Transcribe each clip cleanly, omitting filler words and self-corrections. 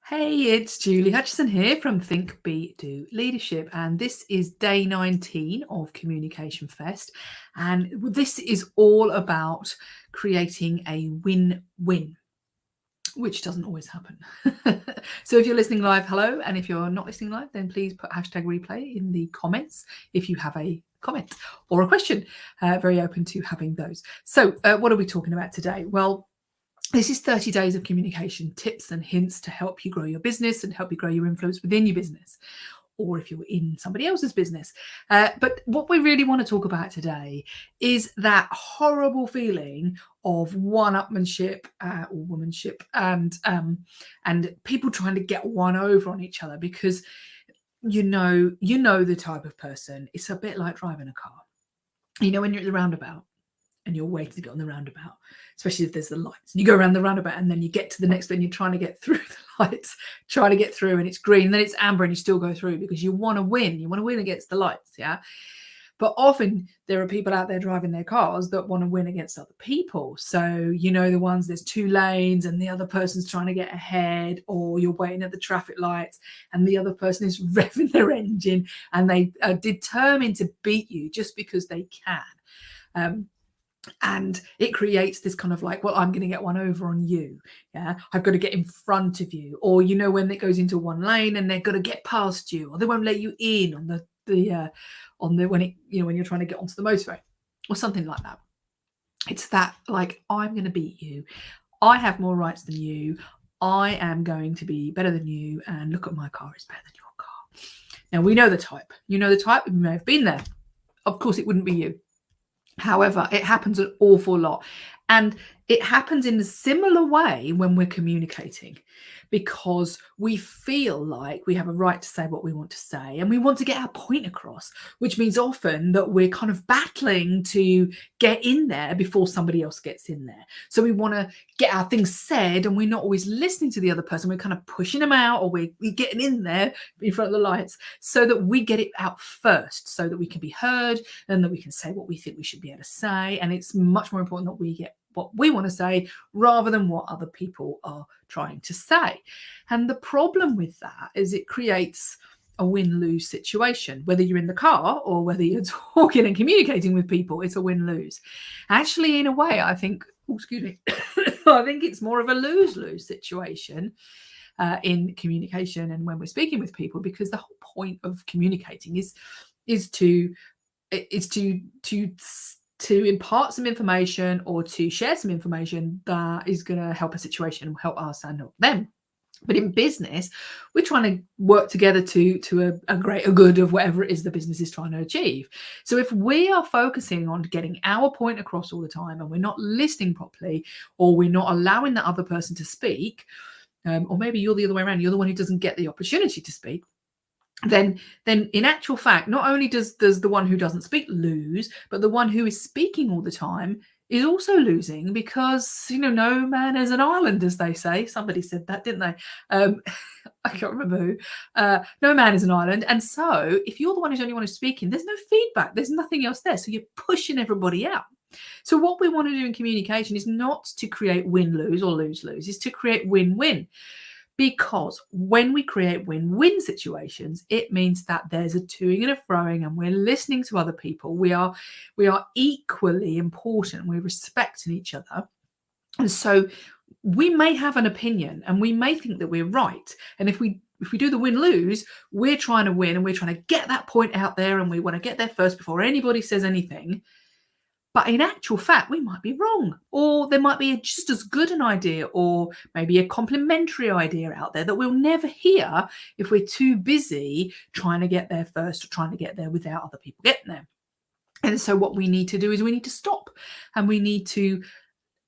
Hey, it's Julie Hutchison here from Think, Be, Do Leadership, and this is day 19 of Communication Fest. And this is all about creating a win-win, which doesn't always happen. So if you're listening live, hello. And if you're not listening live, then please put hashtag replay in the comments if you have a comment or a question. Very open to having those. So what are we talking about today? Well, this is 30 days of communication tips and hints to help you grow your business and help you grow your influence within your business, or if you're in somebody else's business. But what we really want to talk about today is that horrible feeling of one-upmanship or womanship and people trying to get one over on each other because you know the type of person. It's a bit like driving a car. You know, when you're at the roundabout and you're waiting to get on the roundabout, especially if there's the lights, and you go around the roundabout and then you get to the next bit and you're trying to get through the lights, trying to get through, and it's green, and then it's amber, and you still go through because you want to win. You want to win against the lights, yeah? But often there are people out there driving their cars that want to win against other people. So, you know, the ones, there's two lanes and the other person's trying to get ahead, or you're waiting at the traffic lights and the other person is revving their engine and they are determined to beat you just because they can. And it creates this kind of like, well, I'm going to get one over on you. Yeah, I've got to get in front of you. Or, you know, when it goes into one lane and they've got to get past you, or they won't let you in on when you're trying to get onto the motorway or something like that. It's that, like, I'm going to beat you. I have more rights than you. I am going to be better than you. And look at my car, it's better than your car. Now, we know the type. You know the type. You may have been there. Of course, it wouldn't be you. However, it happens an awful lot. And it happens in a similar way when we're communicating, because we feel like we have a right to say what we want to say and we want to get our point across, which means often that we're kind of battling to get in there before somebody else gets in there. So we want to get our things said and we're not always listening to the other person. We're kind of pushing them out, or we're getting in there in front of the lights so that we get it out first, so that we can be heard and that we can say what we think we should be able to say. And it's much more important that we get what we want to say rather than what other people are trying to say. And the problem with that is it creates a win-lose situation. Whether you're in the car or whether you're talking and communicating with people, it's a win-lose. Actually, in a way, I think, I think it's more of a lose-lose situation in communication and when we're speaking with people, because the whole point of communicating is to impart some information or to share some information that is going to help a situation and help us and help them. But in business, we're trying to work together to a greater good of whatever it is the business is trying to achieve. So if we are focusing on getting our point across all the time and we're not listening properly, or we're not allowing the other person to speak, or maybe you're the other way around, you're the one who doesn't get the opportunity to speak, then in actual fact, not only does the one who doesn't speak lose, but the one who is speaking all the time is also losing, because, you know, no man is an island, as they say. Somebody said that, didn't they? I can't remember who. No man is an island. And so if you're the one who's only one who's speaking, there's no feedback. There's nothing else there. So you're pushing everybody out. So what we want to do in communication is not to create win-lose or lose-lose, is to create win-win. Because when we create win-win situations, it means that there's a toing and a froing, and we're listening to other people. We are equally important. We're respecting each other. And so we may have an opinion and we may think that we're right. And if we do the win-lose, we're trying to win and we're trying to get that point out there and we want to get there first before anybody says anything. But in actual fact, we might be wrong, or there might be just as good an idea, or maybe a complementary idea out there that we'll never hear if we're too busy trying to get there first, or trying to get there without other people getting there. And so what we need to do is we need to stop and we need to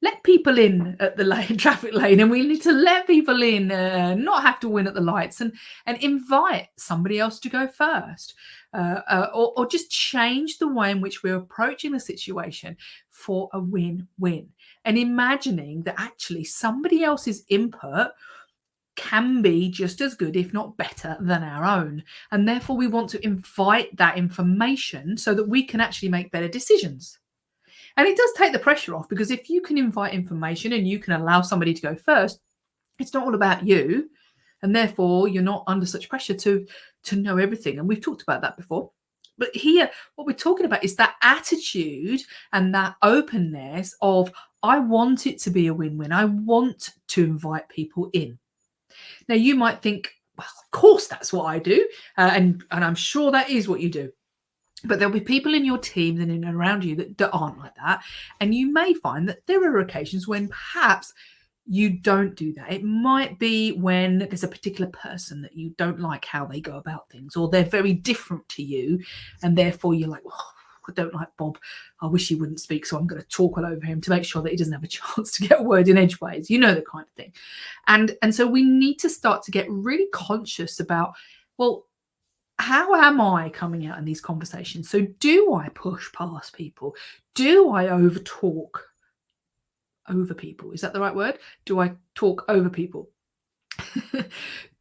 let people in at the traffic lane, and we need to let people in, not have to win at the lights, and invite somebody else to go first, or just change the way in which we're approaching the situation for a win-win, and imagining that actually somebody else's input can be just as good, if not better, than our own. And therefore we want to invite that information so that we can actually make better decisions. And it does take the pressure off, because if you can invite information and you can allow somebody to go first, it's not all about you. and therefore you're not under such pressure to know everything. And we've talked about that before. But here, what we're talking about is that attitude and that openness of, I want it to be a win-win. I want to invite people in. Now, you might think, well, of course, that's what I do. And I'm sure that is what you do. But there'll be people in your team and around you that aren't like that. And you may find that there are occasions when perhaps you don't do that. It might be when there's a particular person that you don't like how they go about things, or they're very different to you, and therefore you're like, oh, I don't like Bob. I wish he wouldn't speak, so I'm going to talk all over him to make sure that he doesn't have a chance to get a word in edgeways. You know, the kind of thing. And so we need to start to get really conscious about, well, how am I coming out in these conversations? So do I push past people? Do I overtalk over people? Is that the right word? Do I talk over people?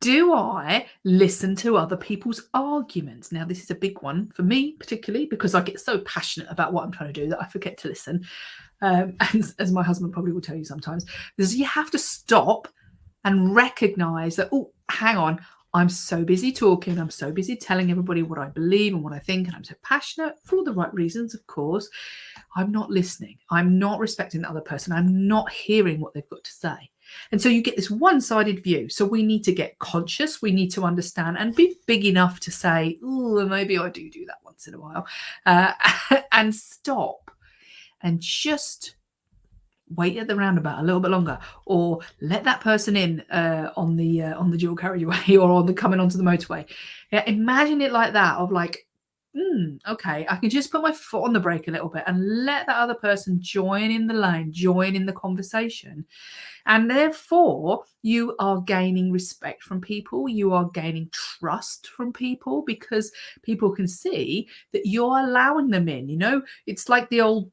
Do I listen to other people's arguments? Now, this is a big one for me, particularly because I get so passionate about what I'm trying to do that I forget to listen. And as my husband probably will tell you sometimes, because you have to stop and recognize that, oh, hang on, I'm so busy talking. I'm so busy telling everybody what I believe and what I think. And I'm so passionate for all the right reasons, of course. I'm not listening. I'm not respecting the other person. I'm not hearing what they've got to say. And so you get this one-sided view. So we need to get conscious. We need to understand and be big enough to say, oh, maybe I do that once in a while, and stop and just wait at the roundabout a little bit longer, or let that person in on the dual carriageway or on the coming onto the motorway. Yeah, imagine it like that, of like, okay, I can just put my foot on the brake a little bit and let that other person join in the lane, join in the conversation. And therefore, you are gaining respect from people. You are gaining trust from people, because people can see that you're allowing them in. You know, it's like the old,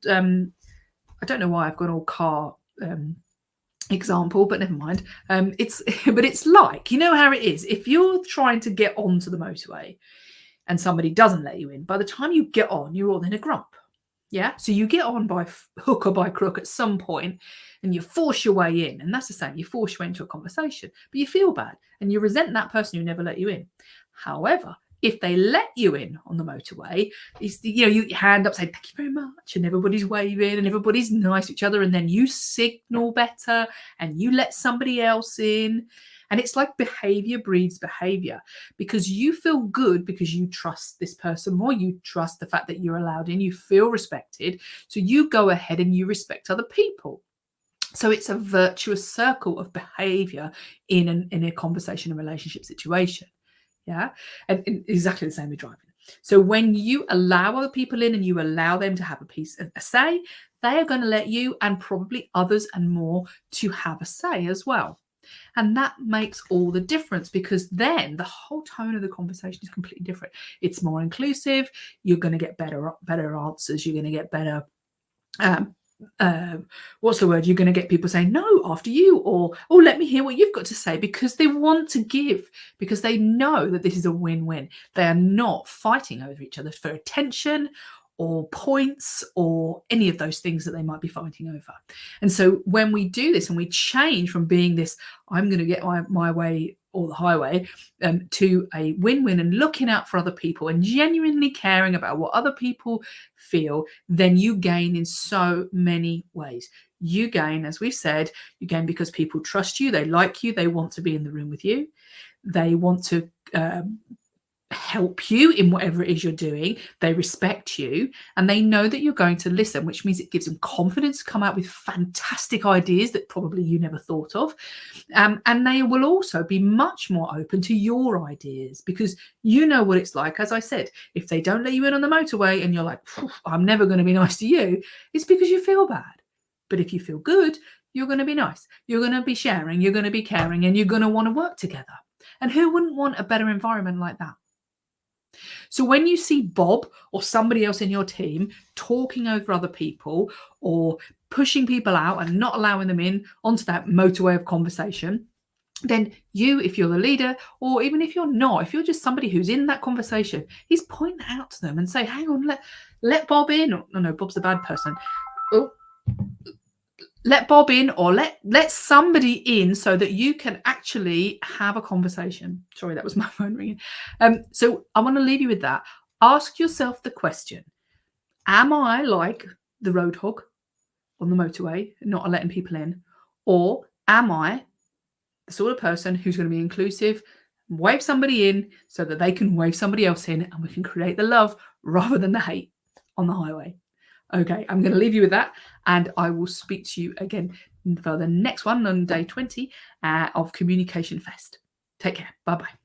I don't know why I've got an old car example, but never mind. It's like, you know how it is. If you're trying to get onto the motorway and somebody doesn't let you in, by the time you get on, you're all in a grump. Yeah. So you get on by hook or by crook at some point, and you force your way in. And that's the same. You force your way into a conversation, but you feel bad and you resent that person who never let you in. However, if they let you in on the motorway, you hand up, say, thank you very much, and everybody's waving and everybody's nice to each other, and then you signal better and you let somebody else in. And it's like behavior breeds behavior, because you feel good because you trust this person more. You trust the fact that you're allowed in. You feel respected. So you go ahead and you respect other people. So it's a virtuous circle of behavior in a conversation and relationship situation. Yeah. And exactly the same with driving. So when you allow other people in and you allow them to have a say, they are going to let you, and probably others and more, to have a say as well. And that makes all the difference, because then the whole tone of the conversation is completely different. It's more inclusive. You're going to get better answers. You're going to get better what's the word? You're going to get people saying, no, after you, or, oh, let me hear what you've got to say, because they want to give, because they know that this is a win-win. They are not fighting over each other for attention or points or any of those things that they might be fighting over. And so when we do this and we change from being this, I'm going to get my way or the highway, to a win-win and looking out for other people and genuinely caring about what other people feel, then you gain in so many ways. You gain, as we've said, you gain because people trust you, they like you, they want to be in the room with you, they want to help you in whatever it is you're doing, they respect you, and they know that you're going to listen, which means it gives them confidence to come out with fantastic ideas that probably you never thought of, and they will also be much more open to your ideas, because you know what it's like. As I said, if they don't let you in on the motorway and you're like, I'm never going to be nice to you, it's because you feel bad. But if you feel good, you're going to be nice, you're going to be sharing, you're going to be caring, and you're going to want to work together. And who wouldn't want a better environment like that? So when you see Bob or somebody else in your team talking over other people or pushing people out and not allowing them in onto that motorway of conversation, then you, if you're the leader, or even if you're not, if you're just somebody who's in that conversation, he's pointing that out to them and say, hang on, let Bob in. Oh, no, Bob's the bad person. Oh, let Bob in, or let somebody in so that you can actually have a conversation. Sorry, that was my phone ringing. So I want to leave you with that. Ask yourself the question, am I like the road hog on the motorway, not letting people in? Or am I the sort of person who's going to be inclusive, wave somebody in so that they can wave somebody else in, and we can create the love rather than the hate on the highway? Okay, I'm going to leave you with that, and I will speak to you again for the next one on day 20 of Communication Fest. Take care. Bye-bye.